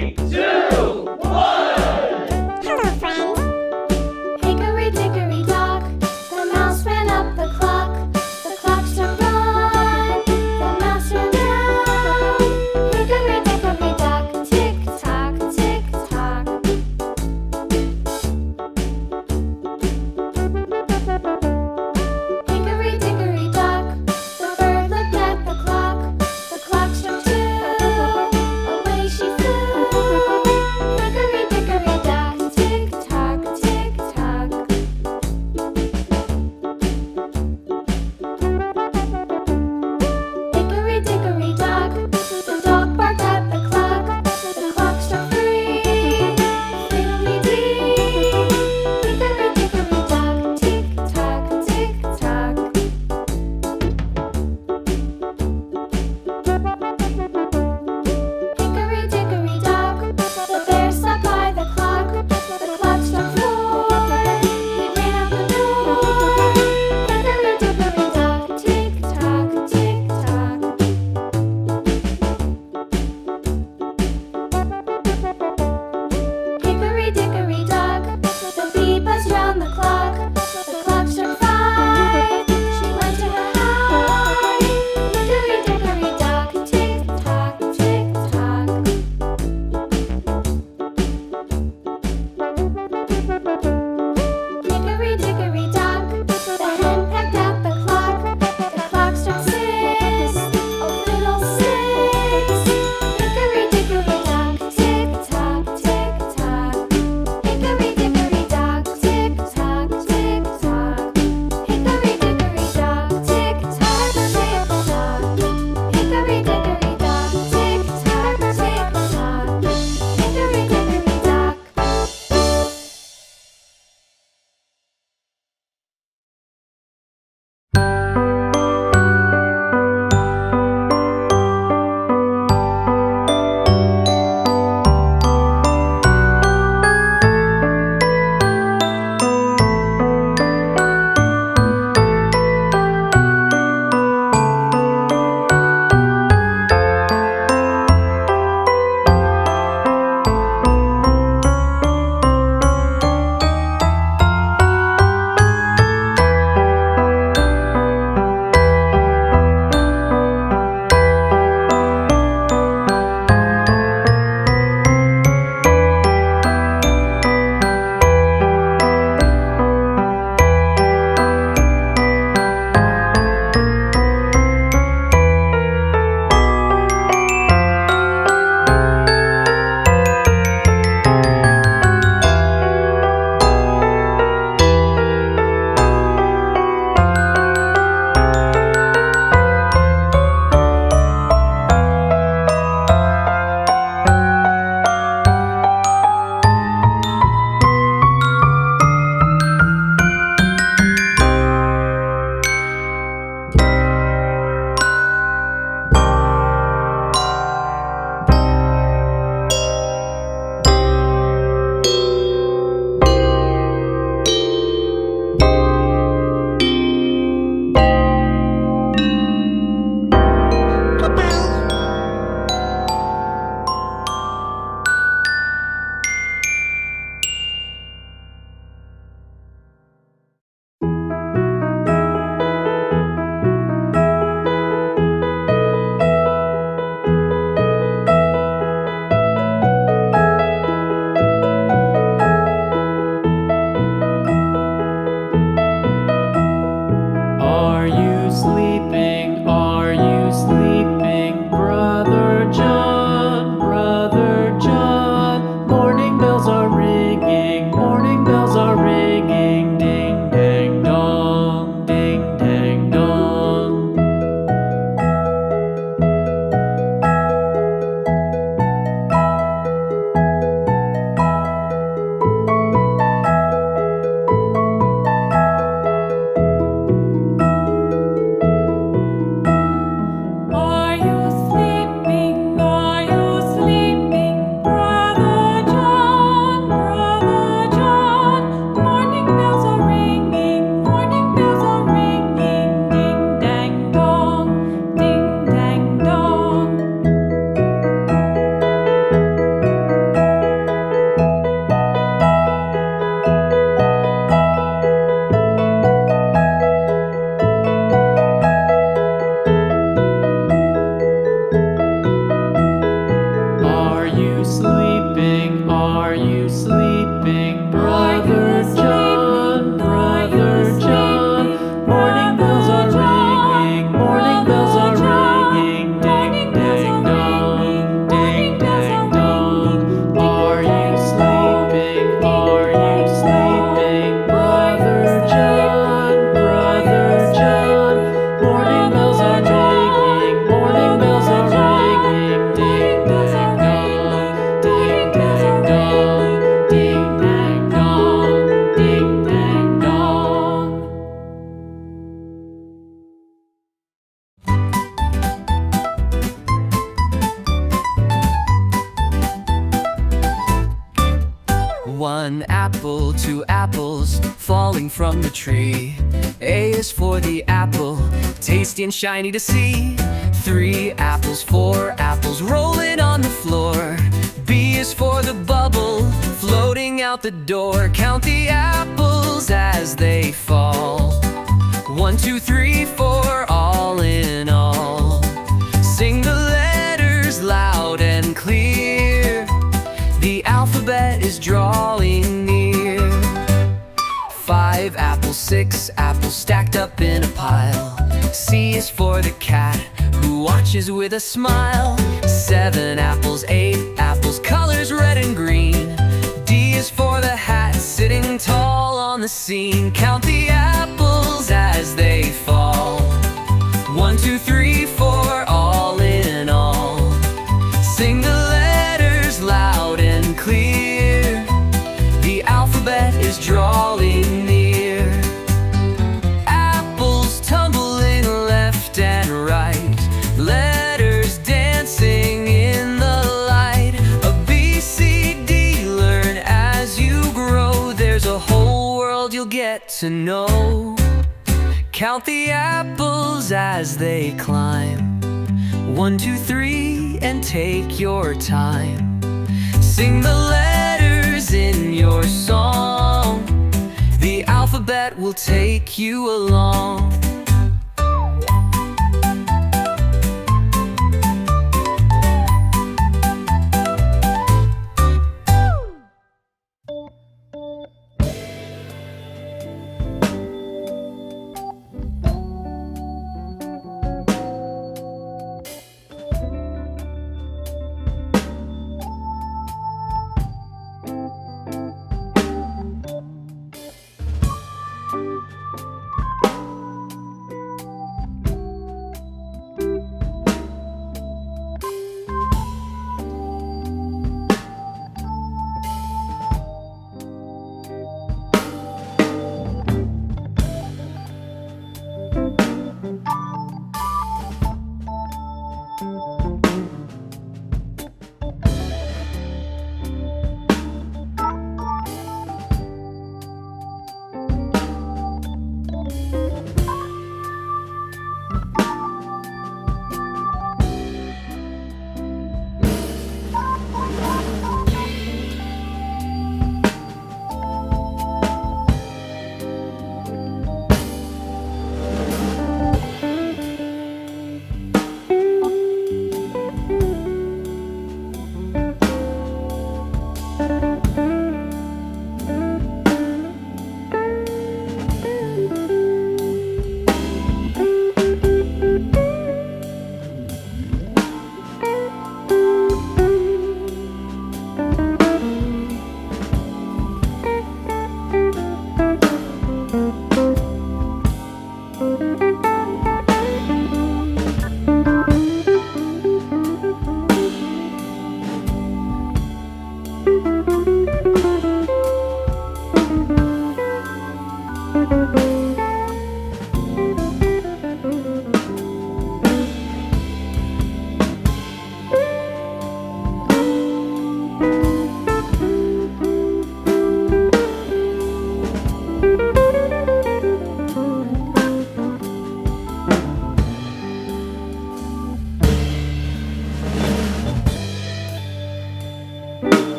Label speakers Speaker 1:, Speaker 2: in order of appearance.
Speaker 1: 3, 2, 1.
Speaker 2: Hello, friend.
Speaker 3: Hickory dickory dock, the mouse ran up the clock. The clock struck one, the mouse ran down. Hickory dickory dock, tick tock, tick tock. Hickory dickory dock, the bird looked at the clock. The clock struck two, away she flew.
Speaker 2: One apple, two apples falling from the tree. A is for the apple, tasty and shiny to see. Three apples, four apples rolling on the floor. B is for the bubble floating out the door. Count the apples as they fall. 1, 2, 3, 4, all in all. Sing the letters loud and clear. The alphabet is drawing near. 5 apples, 6 apples stacked up in a pile. C is for the cat who watches with a smile. 7 apples, 8 apples, colors red and green. D is for the hat sitting tall on the scene. Count the apples as they fall. 1, 2, 3, 4, all in all. Sing the letters loud and clear. The alphabet is drawing near. Apples tumbling left and right. Letters dancing in the light. A B, C, D, learn as you grow. There's a whole world you'll get to know. Count the apples as they climb. 1, 2, 3, and take your time. Sing the letters in your song. The alphabet will take you along.